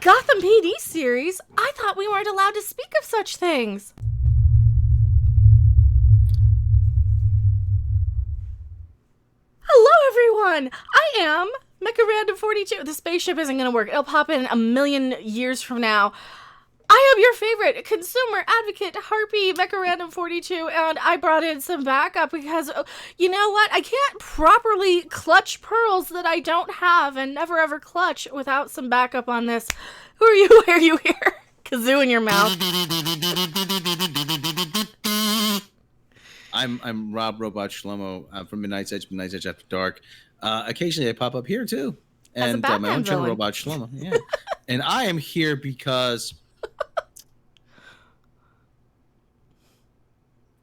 Gotham PD series? I thought we weren't allowed to speak of such things. Hello, everyone. I am Mecha Random 42. The spaceship isn't going to work. It'll pop in a million years from now. I am your favorite consumer advocate, Harpy Mecha Random 42, and I brought in some backup because, you know what? I can't properly clutch pearls that I don't have and never ever clutch without some backup on this. Who are you? Why are you here? Kazoo in your mouth. I'm Rob Robot Shlomo from Midnight's Edge After Dark. Occasionally I pop up here too. And my own channel, Robot Shlomo. Yeah. And I am here because...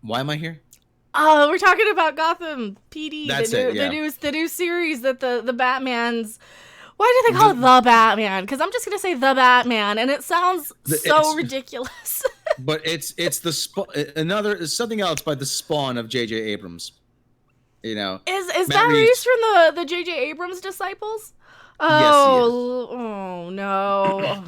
Why am I here? Oh, we're talking about Gotham PD. That's the new series that the Batman's... Why do they call it The Batman? Because I'm just going to say The Batman, and it sounds so ridiculous. But it's something else by the spawn of J.J. Abrams. You know, is Matt Reeves from the J.J. Abrams disciples? Oh, yes, he is. Oh no!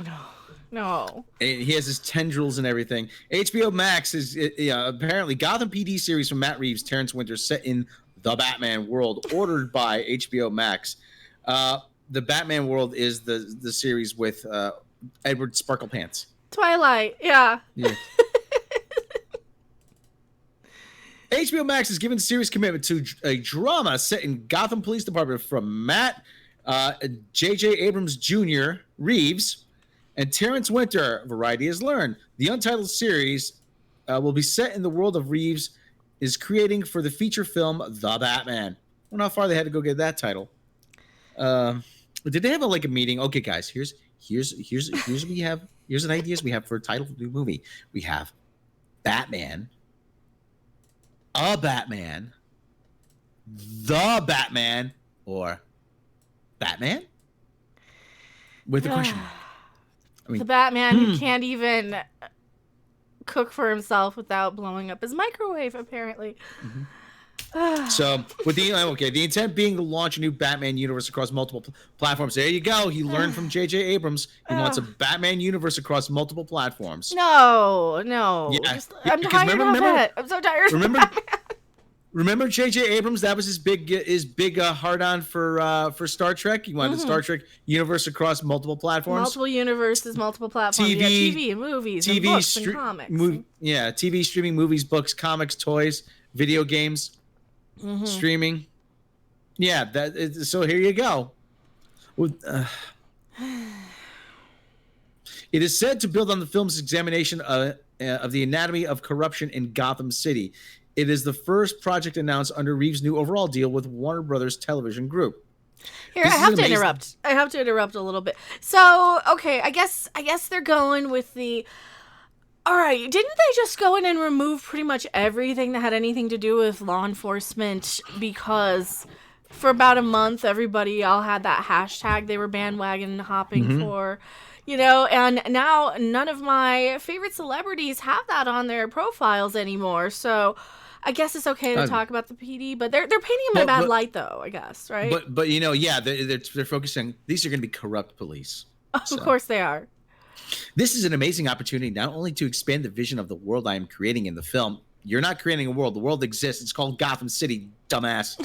No. And he has his tendrils and everything. HBO Max is apparently Gotham PD series from Matt Reeves, Terrence Winter, set in the Batman world, ordered by HBO Max. The Batman world is the series with Edward Sparkle Pants. Twilight, yeah. HBO Max has given serious commitment to a drama set in Gotham Police Department from Matt J.J. Abrams Jr. Reeves and Terrence Winter. Variety has learned the untitled series will be set in the world of Reeves is creating for the feature film The Batman. I don't know how far they had to go get that title. Did they have a meeting? Okay, guys, here's what we have. Here's an ideas we have for a title for the movie. We have Batman, a Batman, the Batman, or Batman with a question mark. I mean, the Batman who can't even cook for himself without blowing up his microwave, apparently. Mm-hmm. So, with the intent being to launch a new Batman universe across multiple platforms. There you go. He learned from J.J. Abrams. He wants a Batman universe across multiple platforms. No. Yeah, I'm tired of it. I'm so tired of Batman. Remember J.J. Abrams? That was his big hard-on for Star Trek. He wanted the Star Trek universe across multiple platforms. Multiple universes, multiple platforms. TV, movies, and books, and comics. TV, streaming, movies, books, comics, toys, video games. Streaming, so here you go. It is said to build on the film's examination of the anatomy of corruption in Gotham City. It is the first project announced under Reeves' new overall deal with Warner Brothers Television Group. Here, I have to interrupt. I have to interrupt a little bit. So, okay, I guess they're going with the... All right, didn't they just go in and remove pretty much everything that had anything to do with law enforcement because for about a month, everybody all had that hashtag they were bandwagon hopping for, and now none of my favorite celebrities have that on their profiles anymore. So I guess it's okay to talk about the PD, but they're painting them in a bad light though, I guess, right? But they're focusing, these are going to be corrupt police. Of course they are. This is an amazing opportunity not only to expand the vision of the world I am creating in the film. You're not creating a world. The world exists. It's called Gotham City, dumbass.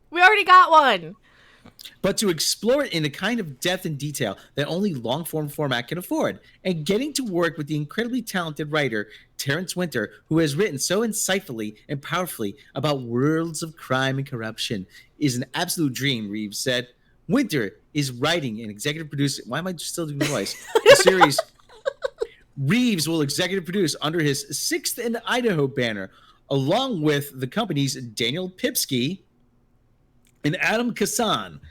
We already got one. But to explore it in a kind of depth and detail that only long-form format can afford. And getting to work with the incredibly talented writer, Terrence Winter, who has written so insightfully and powerfully about worlds of crime and corruption, is an absolute dream, Reeves said. Winter is writing and executive producing. Why am I still doing the voice? The series Reeves will executive produce under his 6th in Idaho banner, along with the company's Daniel Pipsky and Adam Kassan.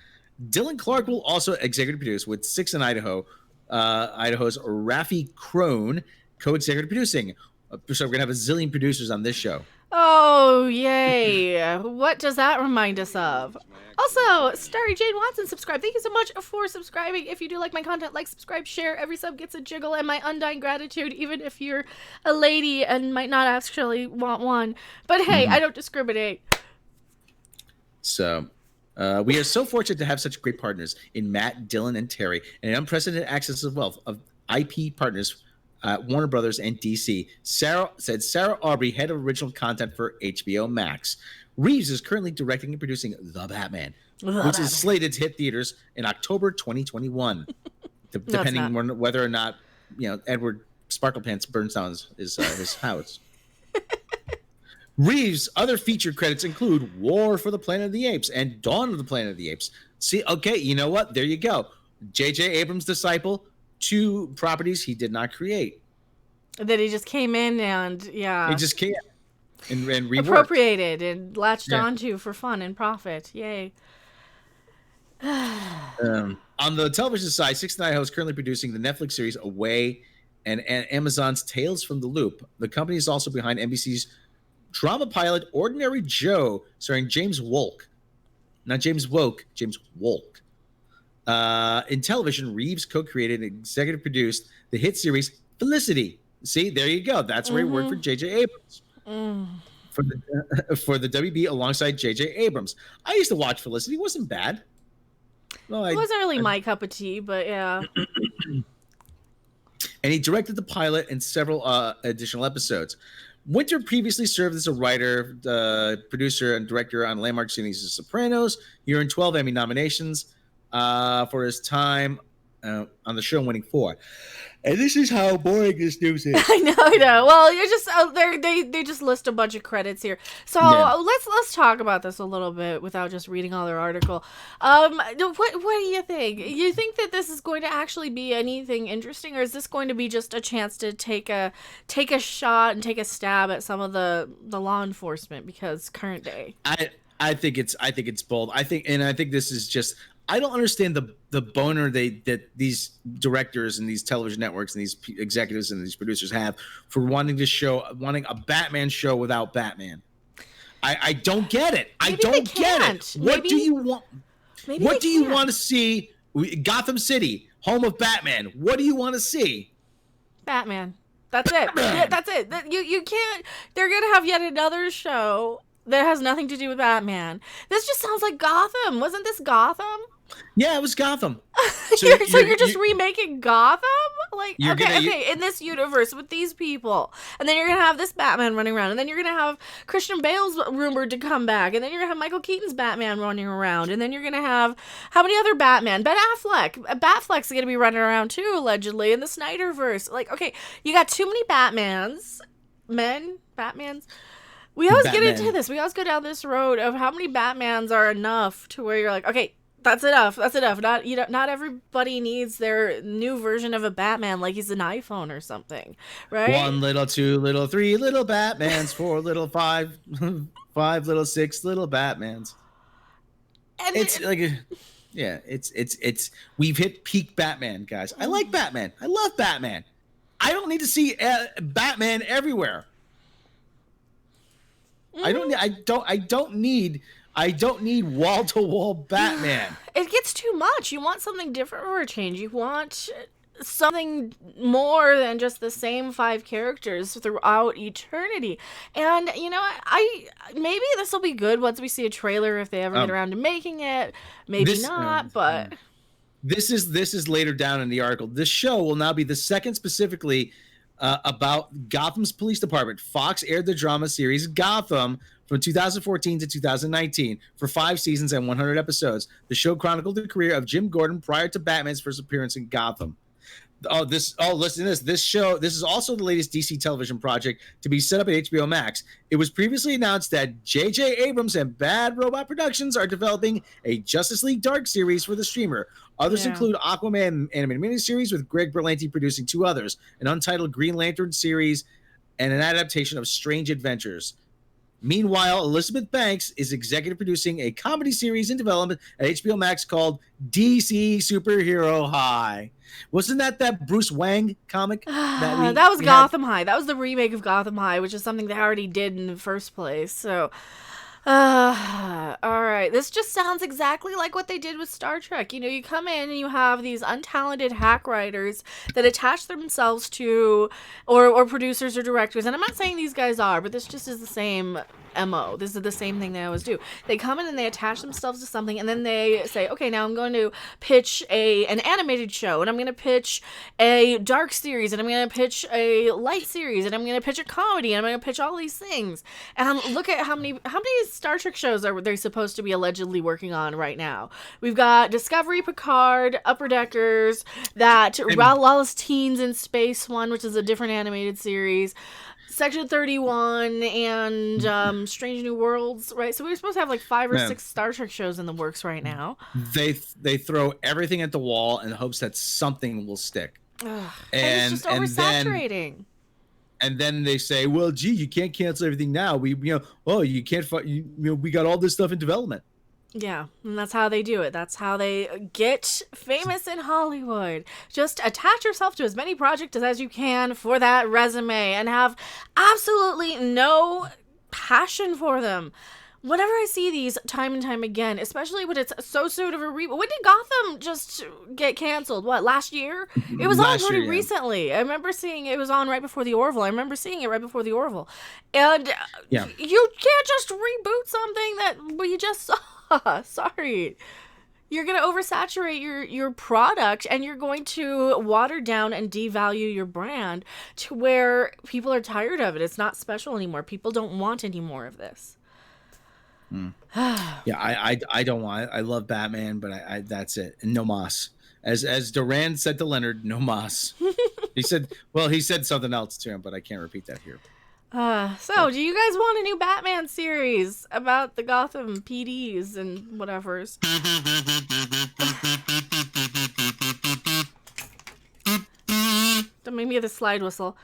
Dylan Clark will also executive produce with 6th in Idaho, Idaho's Rafi Crone co-executive producing. So we're going to have a zillion producers on this show. Oh, yay. What does that remind us of? Also, Starry Jane Watson, subscribe. Thank you so much for subscribing. If you do like my content, like, subscribe, share. Every sub gets a jiggle and my undying gratitude, even if you're a lady and might not actually want one. But hey, I don't discriminate. So, We are so fortunate to have such great partners in Matt, Dylan, and Terry, and an unprecedented access of wealth of IP partners, Warner Brothers and DC. Sarah Aubrey, head of original content for HBO Max. Reeves is currently directing and producing The Batman, which is slated to hit theaters in October 2021, depending on whether or not Edward Sparklepants burns down his house. Reeves' other featured credits include War for the Planet of the Apes and Dawn of the Planet of the Apes. See, okay, you know what? There you go. J.J. Abrams' disciple, 2 properties he did not create. That he just came in and, He just came and reworked. Appropriated and latched onto for fun and profit. Yay. On the television side, 69 Hosts currently producing the Netflix series Away and Amazon's Tales from the Loop. The company is also behind NBC's drama pilot Ordinary Joe, starring James Wolk. Not James Woke, James Wolk. In television, Reeves co-created and executive produced the hit series Felicity. See, there you go. That's where he worked for J.J. Abrams. For the WB alongside J.J. Abrams. I used to watch Felicity. It wasn't bad. Well, it wasn't really my cup of tea, but yeah. And he directed the pilot and several additional episodes. Winter previously served as a writer, producer, and director on landmark series The Sopranos. He earned 12 Emmy nominations for his time on the show, winning 4. And this is how boring this news is. I know. Well, you're just they just list a bunch of credits here. So let's talk about this a little bit without just reading all their article. What do you think? You think that this is going to actually be anything interesting, or is this going to be just a chance to take a shot and take a stab at some of the law enforcement because current day? I think it's bold. I think this is just. I don't understand the boner that these directors and these television networks and these executives and these producers have for wanting a Batman show without Batman. I don't get it. I don't get it. What do you want? What do you want to see? Gotham City, home of Batman. What do you want to see? Batman. That's it. Yeah, that's it. You can't. They're gonna have yet another show that has nothing to do with Batman. This just sounds like Gotham. Wasn't this Gotham? Yeah, it was Gotham. So you're just remaking Gotham? Like, okay, in this universe with these people. And then you're going to have this Batman running around. And then you're going to have Christian Bale's rumored to come back. And then you're going to have Michael Keaton's Batman running around. And then you're going to have, how many other Batman? Ben Affleck. Batfleck's going to be running around too, allegedly, in the Snyderverse. Like, okay, you got too many Batmans. Batmans. We always get into this. We always go down this road of how many Batmans are enough to where you're like, okay, that's enough. Not everybody needs their new version of a Batman like he's an iPhone or something, right? 1 little, 2 little, 3 little Batmans, 4 little, 5 little, 6 little Batmans. And it's we've hit peak Batman, guys. I like Batman. I love Batman. I don't need to see Batman everywhere. I don't need wall-to-wall Batman. It gets too much. You want something different for a change. You want something more than just the same 5 characters throughout eternity. And you know, maybe this will be good once we see a trailer if they ever get around to making it. Maybe not, but this is later down in the article. This show will now be the second specifically about Gotham's police department. Fox aired the drama series Gotham from 2014 to 2019 for 5 seasons and 100 episodes. The show chronicled the career of Jim Gordon prior to Batman's first appearance in Gotham. Listen to this. This is also the latest DC television project to be set up at HBO Max. It was previously announced that J.J. Abrams and Bad Robot Productions are developing a Justice League Dark series for the streamer. Others include Aquaman animated miniseries with Greg Berlanti producing 2 others, an untitled Green Lantern series, and an adaptation of Strange Adventures. Meanwhile, Elizabeth Banks is executive producing a comedy series in development at HBO Max called DC Superhero High. Wasn't that Bruce Wayne comic? That was Gotham High. That was the remake of Gotham High, which is something they already did in the first place. So, All right. This just sounds exactly like what they did with Star Trek. You know, you come in and you have these untalented hack writers that attach themselves to, or producers or directors. And I'm not saying these guys are, but this just is the same MO. This is the same thing they always do. They come in and they attach themselves to something, and then they say, okay, now I'm going to pitch an animated show, and I'm going to pitch a dark series, and I'm going to pitch a light series, and I'm going to pitch a comedy, and I'm going to pitch all these things. And look at how many Star Trek shows are they supposed to be allegedly working on right now. We've got Discovery, Picard, Upper Deckers, that Lawless Teens in Space one, which is a different animated series, Section 31, and Strange New Worlds, right? So we're supposed to have like 5 or 6 Star Trek shows in the works right now. They throw everything at the wall in hopes that something will stick. Ugh, and it's just oversaturating. And then they say, "Well, gee, you can't cancel everything now. We you can't. We got all this stuff in development." Yeah, and that's how they do it. That's how they get famous in Hollywood. Just attach yourself to as many projects as you can for that resume and have absolutely no passion for them. Whenever I see these time and time again, especially when it's so soon of a reboot. When did Gotham just get canceled? What, last year? It was on pretty recently. I remember seeing it was on right before the Orville. And you can't just reboot something that we just saw. Sorry. You're going to oversaturate your product, and you're going to water down and devalue your brand to where people are tired of it. It's not special anymore. People don't want any more of this. Yeah, I don't want it. I love Batman, but I that's it. And no mas. As Duran said to Leonard, no mas. He said something else to him, but I can't repeat that here. So do you guys want a new Batman series about the Gotham PDs and whatevers? Don't make me the slide whistle.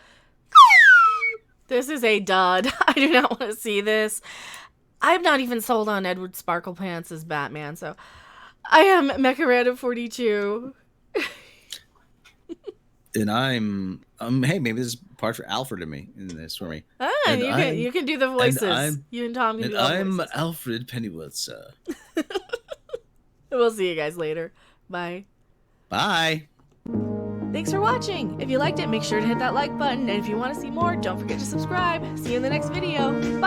This is a dud. I do not want to see this. I'm not even sold on Edward Sparklepants as Batman, so I am Mecha Random 42. And I'm hey, maybe this is part for Alfred and me in this for me. You can do the voices. You and Tom can do the voices. I'm Alfred Pennyworth, sir. We'll see you guys later. Bye. Bye. Thanks for watching. If you liked it, make sure to hit that like button. And if you want to see more, don't forget to subscribe. See you in the next video.